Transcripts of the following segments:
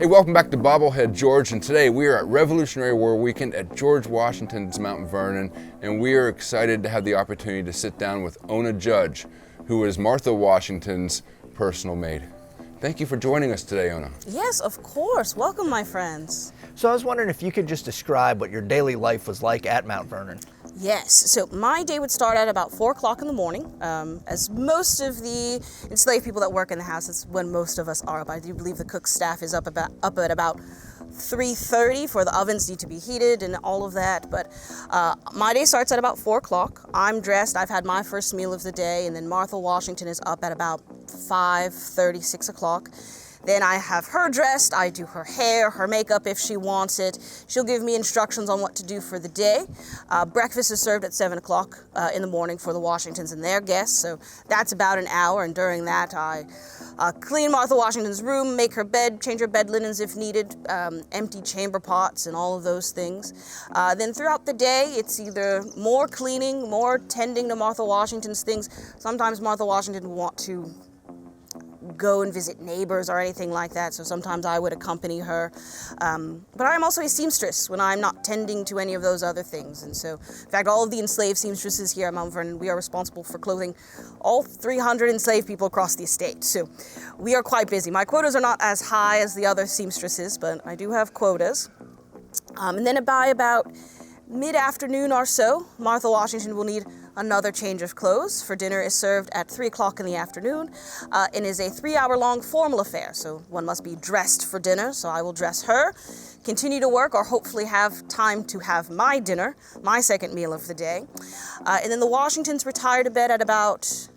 Hey, welcome back to Bobblehead George, and today we are at Revolutionary War Weekend at George Washington's Mount Vernon, and we are excited to have the opportunity to sit down with Ona Judge, who is Martha Washington's personal maid. Thank you for joining us today, Ona. Yes, of course. Welcome, my friends. So I was wondering if you could just describe what your daily life was like at Mount Vernon. Yes, so my day would start at about 4 o'clock in the morning. As most of the enslaved people that work in the house, that's when most of us are up. I do believe the cook staff is up at about 3:30 for the ovens need to be heated and all of that. But my day starts at about 4 o'clock. I'm dressed. I've had my first meal of the day, and then Martha Washington is up at about 5:30, 6 o'clock. Then I have her dressed, I do her hair, her makeup if she wants it. She'll give me instructions on what to do for the day. Breakfast is served at 7 o'clock in the morning for the Washingtons and their guests, so that's about an hour, and during that I clean Martha Washington's room, make her bed, change her bed linens if needed, empty chamber pots and all of those things. Then throughout the day, it's either more cleaning, more tending to Martha Washington's things. Sometimes Martha Washington will want to go and visit neighbors or anything like that, so sometimes I would accompany her. But I'm also a seamstress when I'm not tending to any of those other things, and so, in fact, all of the enslaved seamstresses here at Mount Vernon, we are responsible for clothing all 300 enslaved people across the estate, so we are quite busy. My quotas are not as high as the other seamstresses, but I do have quotas. And then by about mid-afternoon or so, Martha Washington will need another change of clothes, for dinner is served at 3 o'clock in the afternoon and is a 3-hour-long formal affair. So one must be dressed for dinner, so I will dress her, continue to work, or hopefully have time to have my dinner, my second meal of the day. And then the Washingtons retire to bed at about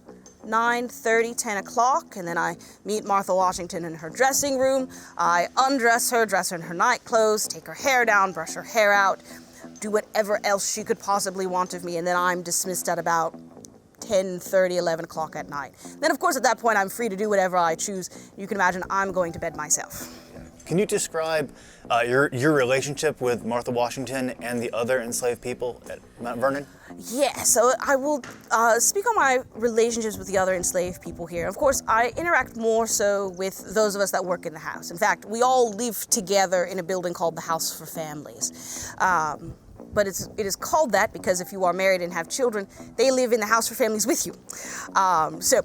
9:30, 10 o'clock, and then I meet Martha Washington in her dressing room. I undress her, dress her in her night clothes, take her hair down, brush her hair out, do whatever else she could possibly want of me, and then I'm dismissed at about 10:30, 11 o'clock at night. Then, of course, at that point, I'm free to do whatever I choose. You can imagine I'm going to bed myself. Can you describe your relationship with Martha Washington and the other enslaved people at Mount Vernon? Yeah, so I will speak on my relationships with the other enslaved people here. Of course, I interact more so with those of us that work in the house. In fact, we all live together in a building called the House for Families. But it is called that because if you are married and have children, they live in the House for Families with you. So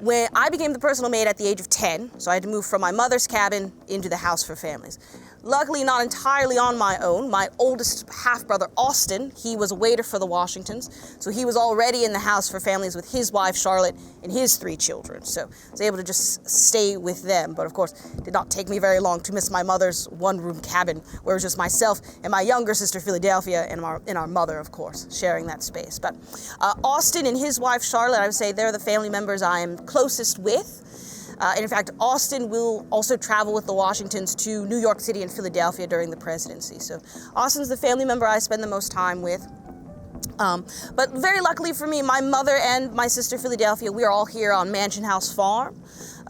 when I became the personal maid at the age of 10, so I had to move from my mother's cabin into the House for Families. Luckily, not entirely on my own. My oldest half-brother, Austin, he was a waiter for the Washingtons, so he was already in the House for Families with his wife, Charlotte, and his 3 children. So I was able to just stay with them. But of course, it did not take me very long to miss my mother's one-room cabin, where it was just myself and my younger sister, Philadelphia, and our mother, of course, sharing that space. But Austin and his wife, Charlotte, I would say they're the family members I am closest with. And in fact, Austin will also travel with the Washingtons to New York City and Philadelphia during the presidency. So Austin's the family member I spend the most time with. But very luckily for me, my mother and my sister Philadelphia, we are all here on Mansion House Farm.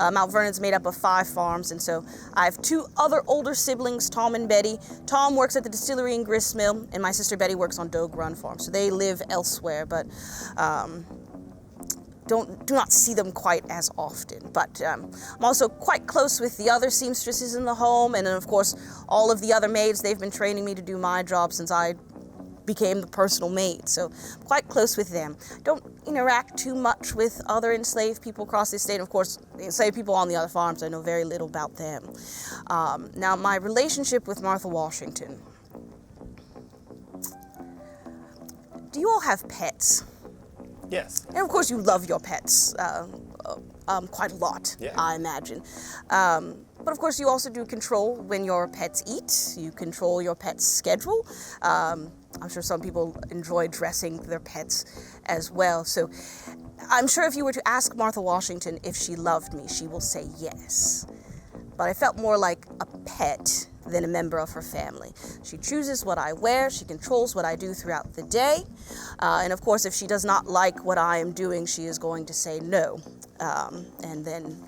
Mount Vernon's made up of 5 farms, and so I have 2 other older siblings, Tom and Betty. Tom works at the distillery and grist mill, and my sister Betty works on Dogue Run Farm. So they live elsewhere, but do not see them quite as often. But I'm also quite close with the other seamstresses in the home, and then of course all of the other maids. They've been training me to do my job since I became the personal maid, so I'm quite close with them. Don't interact too much with other enslaved people across the state. Of course, the enslaved people on the other farms, I know very little about them. Now, my relationship with Martha Washington. Do you all have pets? Yes. And of course you love your pets quite a lot, yeah. I imagine. But of course you also do control when your pets eat. You control your pet's schedule. I'm sure some people enjoy dressing their pets as well. So I'm sure if you were to ask Martha Washington if she loved me, she will say yes. But I felt more like a pet than a member of her family. She chooses what I wear, she controls what I do throughout the day, and of course if she does not like what I am doing, she is going to say no, and then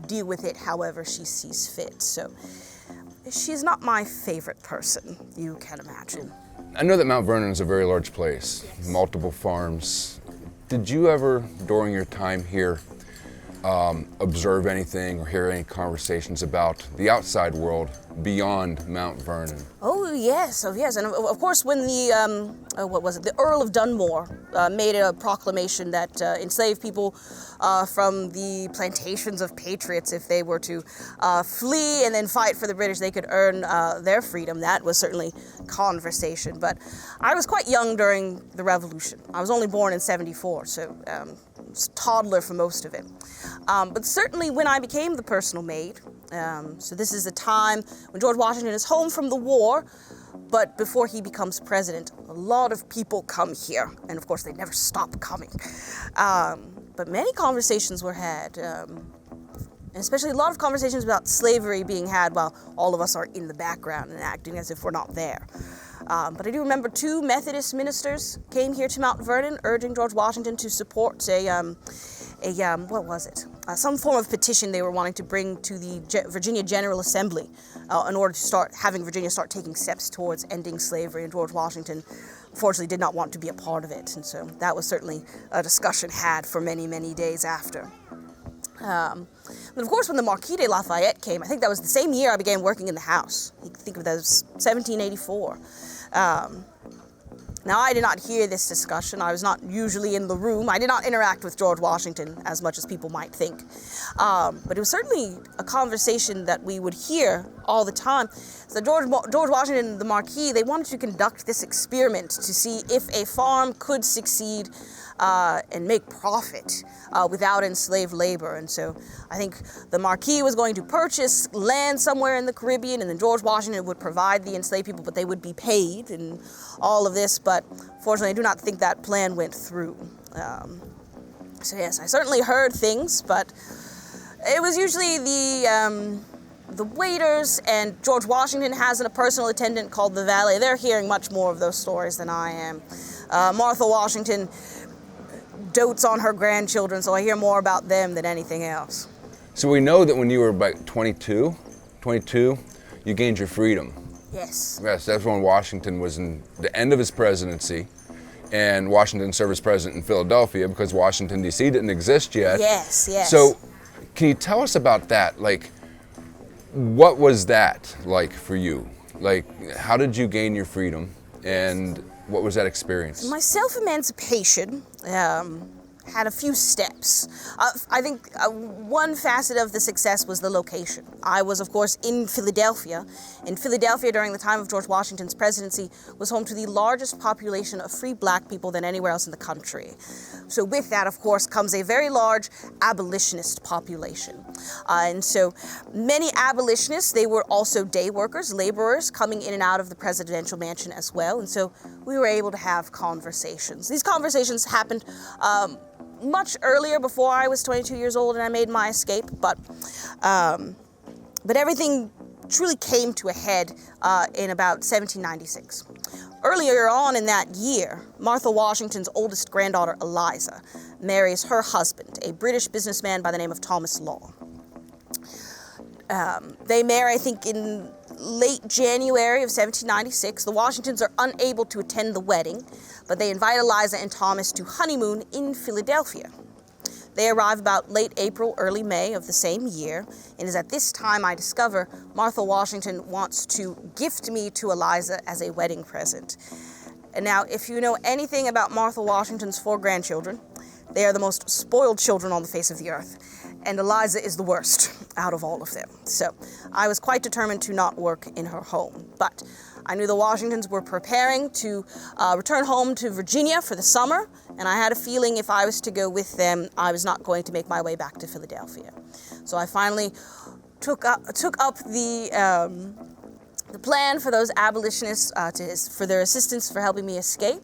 deal with it however she sees fit. So she's not my favorite person, you can imagine. I know that Mount Vernon is a very large place, multiple farms. Did you ever, during your time here, observe anything or hear any conversations about the outside world beyond Mount Vernon? Oh yes, and of course when the Earl of Dunmore made a proclamation that enslaved people from the plantations of patriots, if they were to flee and then fight for the British, they could earn their freedom. That was certainly conversation. But I was quite young during the Revolution. I was only born in '74, so was a toddler for most of it. But certainly when I became the personal maid, so this is a time when George Washington is home from the war, but before he becomes president, a lot of people come here, and of course they never stop coming. But many conversations were had, and especially a lot of conversations about slavery being had while all of us are in the background and acting as if we're not there. But I do remember 2 Methodist ministers came here to Mount Vernon urging George Washington to support some form of petition they were wanting to bring to the Virginia General Assembly in order to start having Virginia start taking steps towards ending slavery. And George Washington, unfortunately, did not want to be a part of it. And so that was certainly a discussion had for many, many days after. And of course, when the Marquis de Lafayette came, I think that was the same year I began working in the house. You can think of that as 1784. Now, I did not hear this discussion. I was not usually in the room. I did not interact with George Washington as much as people might think. But it was certainly a conversation that we would hear all the time. So George Washington and the Marquis, they wanted to conduct this experiment to see if a farm could succeed and make profit without enslaved labor. And so I think the Marquis was going to purchase land somewhere in the Caribbean, and then George Washington would provide the enslaved people, but they would be paid and all of this. But fortunately, I do not think that plan went through. So yes, I certainly heard things, but it was usually the waiters, and George Washington has a personal attendant called the valet. They're hearing much more of those stories than I am. Martha Washington dotes on her grandchildren, so I hear more about them than anything else. So we know that when you were about 22, you gained your freedom. Yes. Yes, that's when Washington was in the end of his presidency, and Washington served as president in Philadelphia because Washington, D.C. didn't exist yet. Yes, yes. So can you tell us about that? Like, what was that like for you? Like, how did you gain your freedom, and what was that experience? My self-emancipation had a few steps. I think one facet of the success was the location. I was, of course, in Philadelphia. And Philadelphia, during the time of George Washington's presidency, was home to the largest population of free black people than anywhere else in the country. So with that, of course, comes a very large abolitionist population. And so many abolitionists, they were also day workers, laborers, coming in and out of the presidential mansion as well. And so we were able to have conversations. These conversations happened much earlier, before I was 22 years old and I made my escape, but everything truly came to a head in about 1796. Earlier on in that year, Martha Washington's oldest granddaughter, Eliza, marries her husband, a British businessman by the name of Thomas Law. They marry, I think, in late January of 1796. The Washingtons are unable to attend the wedding, but they invite Eliza and Thomas to honeymoon in Philadelphia. They arrive about late April, early May of the same year, and it is at this time I discover Martha Washington wants to gift me to Eliza as a wedding present. And now, if you know anything about Martha Washington's 4 grandchildren, they are the most spoiled children on the face of the earth, and Eliza is the worst out of all of them. So I was quite determined to not work in her home, but I knew the Washingtons were preparing to return home to Virginia for the summer, and I had a feeling if I was to go with them, I was not going to make my way back to Philadelphia. So I finally took up the plan for those abolitionists for their assistance for helping me escape.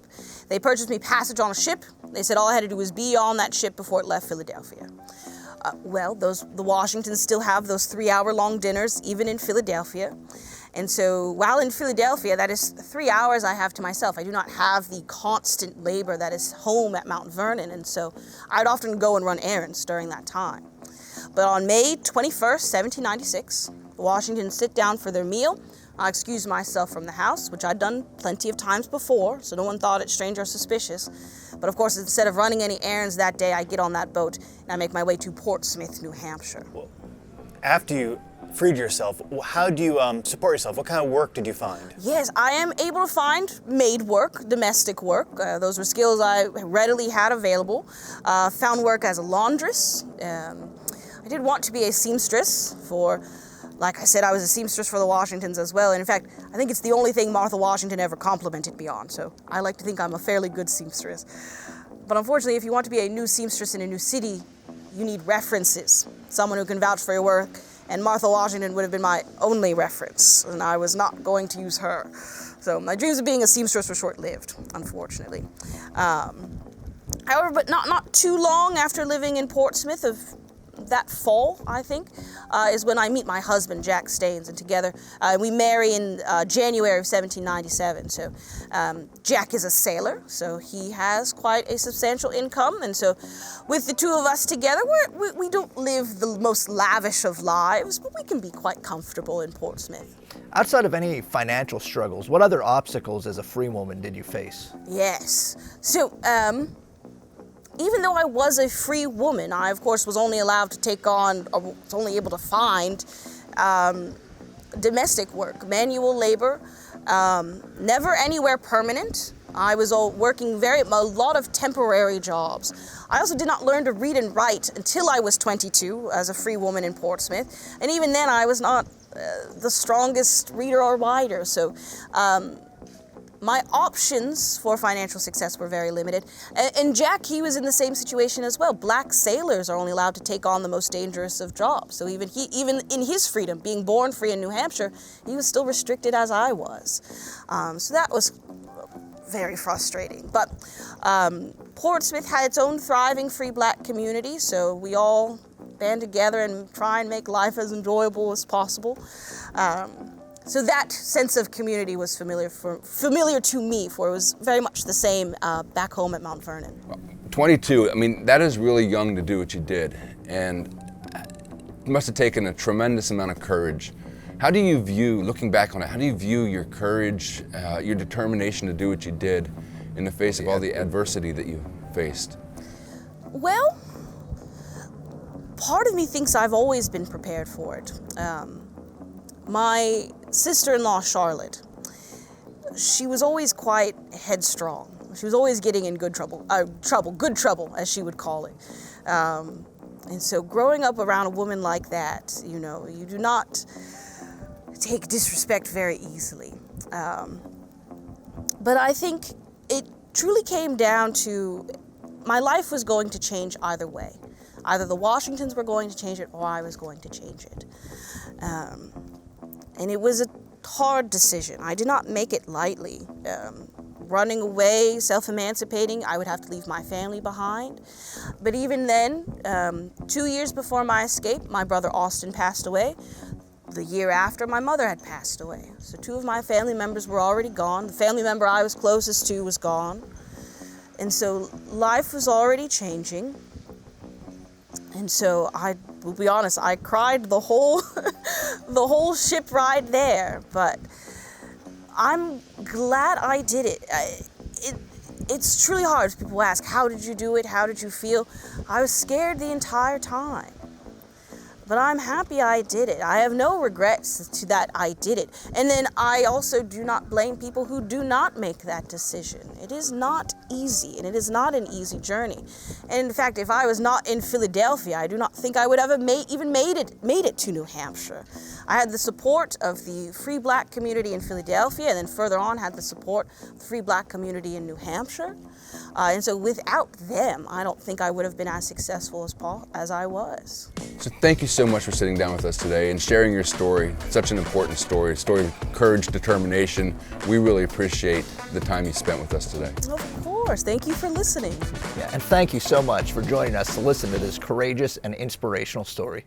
They purchased me passage on a ship. They said all I had to do was be on that ship before it left Philadelphia. The Washingtons still have those 3-hour-long dinners, even in Philadelphia. And so while in Philadelphia, that is 3 hours I have to myself. I do not have the constant labor that is home at Mount Vernon. And so I'd often go and run errands during that time. But on May 21st, 1796, the Washingtons sit down for their meal. I excused myself from the house, which I'd done plenty of times before, so no one thought it strange or suspicious. But of course, instead of running any errands that day, I get on that boat and I make my way to Portsmouth, New Hampshire. After you freed yourself, how do you support yourself? What kind of work did you find? Yes, I am able to find maid work, domestic work. Those were skills I readily had available. Found work as a laundress. I did want to be a seamstress for, like I said, I was a seamstress for the Washingtons as well. And in fact, I think it's the only thing Martha Washington ever complimented me on. So I like to think I'm a fairly good seamstress. But unfortunately, if you want to be a new seamstress in a new city, you need references, someone who can vouch for your work. And Martha Washington would have been my only reference, and I was not going to use her. So my dreams of being a seamstress were short-lived, unfortunately. However, but not too long after living in Portsmouth, of that fall, I think, is when I meet my husband, Jack Staines, and together we marry in January of 1797. So Jack is a sailor, so he has quite a substantial income, and so with the two of us together, we don't live the most lavish of lives, but we can be quite comfortable in Portsmouth. Outside of any financial struggles, what other obstacles as a free woman did you face? Yes. So, even though I was a free woman, I, of course, was only allowed to take on, or was only able to find domestic work, manual labor, never anywhere permanent. I was working a lot of temporary jobs. I also did not learn to read and write until I was 22 as a free woman in Portsmouth. And even then, I was not the strongest reader or writer. So my options for financial success were very limited. And Jack, he was in the same situation as well. Black sailors are only allowed to take on the most dangerous of jobs. So even in his freedom, being born free in New Hampshire, he was still restricted as I was. So that was very frustrating. But Portsmouth had its own thriving free black community, so we all band together and try and make life as enjoyable as possible. So that sense of community was familiar to me, for it was very much the same back home at Mount Vernon. 22, I mean, that is really young to do what you did, and it must have taken a tremendous amount of courage. How do you view, looking back on it, how do you view your courage, your determination to do what you did in the face of all the adversity that you faced? Well, part of me thinks I've always been prepared for it. My sister-in-law, Charlotte, she was always quite headstrong. She was always getting in good trouble, as she would call it. And so growing up around a woman like that, you know, you do not take disrespect very easily. But I think it truly came down to my life was going to change either way. Either the Washingtons were going to change it or I was going to change it. And it was a hard decision. I did not make it lightly. Running away, self-emancipating, I would have to leave my family behind. But even then, 2 years before my escape, my brother Austin passed away. The year after, my mother had passed away. So two of my family members were already gone. The family member I was closest to was gone. And so life was already changing. And so I will be honest, I cried the whole ship ride there, but I'm glad I did it. It's truly hard. People ask, how did you do it? How did you feel? I was scared the entire time. But I'm happy I did it. I have no regrets to that I did it. And then I also do not blame people who do not make that decision. It is not easy, and it is not an easy journey. And in fact, if I was not in Philadelphia, I do not think I would have made it to New Hampshire. I had the support of the free black community in Philadelphia, and then further on had the support of the free black community in New Hampshire. And so without them, I don't think I would have been as successful as I was. So thank you so much for sitting down with us today and sharing your story. Such an important story, a story of courage, determination. We really appreciate the time you spent with us today. Of course. Thank you for listening. Yeah, and thank you so much for joining us to listen to this courageous and inspirational story.